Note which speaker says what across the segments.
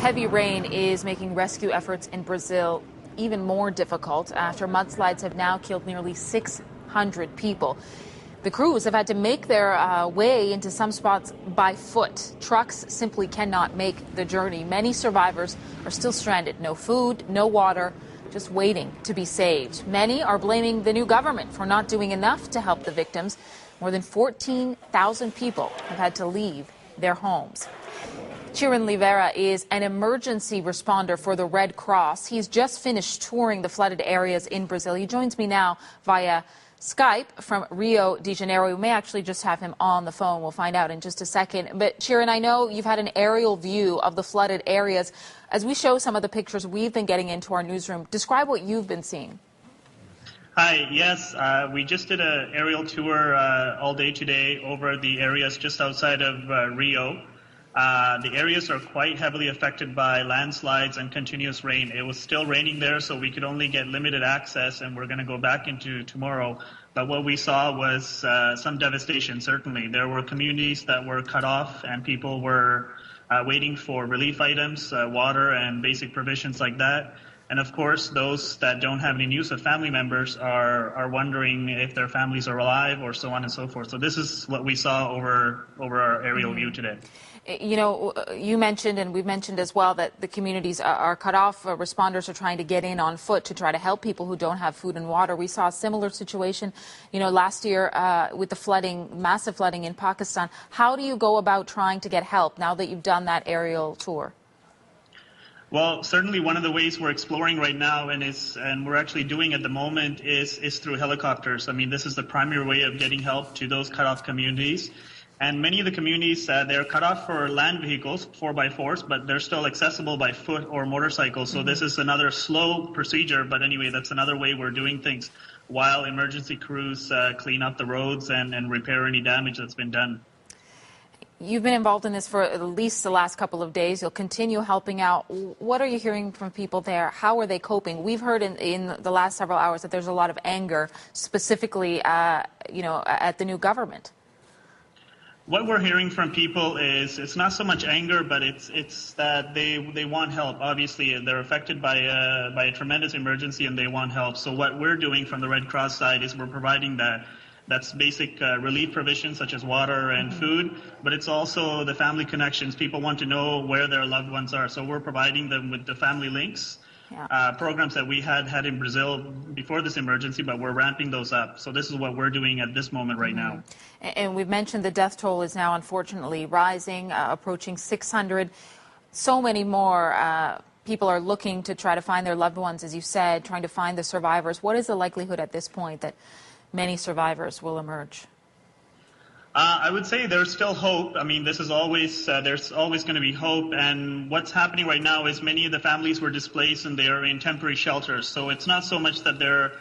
Speaker 1: Heavy rain is making rescue efforts in Brazil even more difficult after mudslides have now killed nearly 600 people. The crews have had to make their way into some spots by foot. Trucks simply cannot make the journey. Many survivors are still stranded. No food, no water, just waiting to be saved. Many are blaming the new government for not doing enough to help the victims. More than 14,000 people have had to leave their homes. Chiran is an emergency responder for the Red Cross. He's just finished touring the flooded areas in Brazil. He joins me now via Skype from Rio de Janeiro. We may actually just have him on the phone. We'll find out in just a second. But Chiran, I know you've had an aerial view of the flooded areas. As we show some of the pictures we've been getting into our newsroom, describe what you've been seeing.
Speaker 2: Hi, yes, we just did an aerial tour all day today over the areas just outside of Rio. The areas are quite heavily affected by landslides and continuous rain. It was still raining there, so we could only get limited access, and we're going to go back into tomorrow. But what we saw was some devastation, certainly. There were communities that were cut off, and people were waiting for relief items, water and basic provisions like that. And of course, those that don't have any news of family members are wondering if their families are alive or so on and so forth. So this is what we saw over our aerial view today.
Speaker 1: You know, you mentioned, and we've mentioned as well, that the communities are cut off. Responders are trying to get in on foot to try to help people who don't have food and water. We saw a similar situation, last year with the flooding, massive flooding in Pakistan. How do you go about trying to get help now that you've done that aerial tour?
Speaker 2: Well, certainly one of the ways we're exploring right now and we're actually doing at the moment is through helicopters. I mean, this is the primary way of getting help to those cut-off communities. And many of the communities, they're cut off for land vehicles, 4x4s, but they're still accessible by foot or motorcycle. So this is another slow procedure. But anyway, that's another way we're doing things while emergency crews clean up the roads and repair any damage that's been done.
Speaker 1: You've been involved in this for at least the last couple of days. You'll continue helping out. What are you hearing from people there? How are they coping? We've heard in the last several hours that there's a lot of anger, specifically, at the new government.
Speaker 2: What we're hearing from people is it's not so much anger, but it's that they want help. Obviously, they're affected by a tremendous emergency and they want help. So what we're doing from the Red Cross side is we're providing that. That's basic relief provisions such as water and food, but it's also the family connections. People want to know where their loved ones are, so we're providing them with the family links. Programs that we had in Brazil before this emergency, but we're ramping those up. So this is what we're doing at this moment right now.
Speaker 1: And we've mentioned the death toll is now unfortunately rising, approaching 600. So many more people are looking to try to find their loved ones, as you said, trying to find the survivors. What is the likelihood at this point that many survivors will emerge?
Speaker 2: I would say there's still hope. I mean, this is always, there's always going to be hope. And what's happening right now is many of the families were displaced and they are in temporary shelters. So it's not so much that they're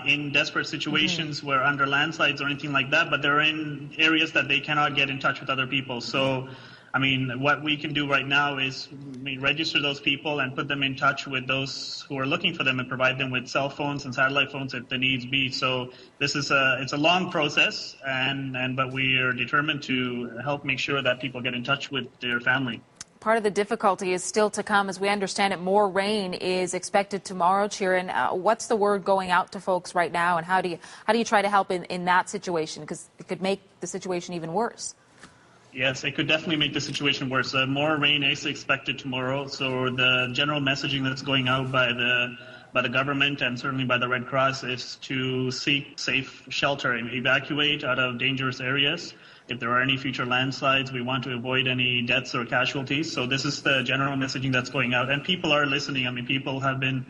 Speaker 2: in desperate situations where under landslides or anything like that, but they're in areas that they cannot get in touch with other people. So, I mean, what we can do right now is register those people and put them in touch with those who are looking for them and provide them with cell phones and satellite phones if the needs be. So this is it's a long process, but we are determined to help make sure that people get in touch with their family.
Speaker 1: Part of the difficulty is still to come. As we understand it, more rain is expected tomorrow. Chiran, what's the word going out to folks right now, and how do you try to help in that situation? Because it could make the situation even worse.
Speaker 2: Yes, it could definitely make the situation worse. More rain is expected tomorrow, so the general messaging that's going out by the government and certainly by the Red Cross is to seek safe shelter and evacuate out of dangerous areas. If there are any future landslides, we want to avoid any deaths or casualties. So this is the general messaging that's going out, and people are listening. I mean, people have been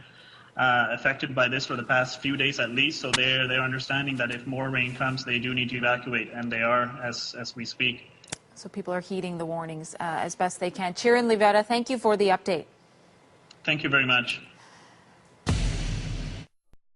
Speaker 2: affected by this for the past few days at least, so they're understanding that if more rain comes, they do need to evacuate, and they are as we speak.
Speaker 1: So people are heeding the warnings as best they can. Chiran, thank you for the update.
Speaker 2: Thank you very much.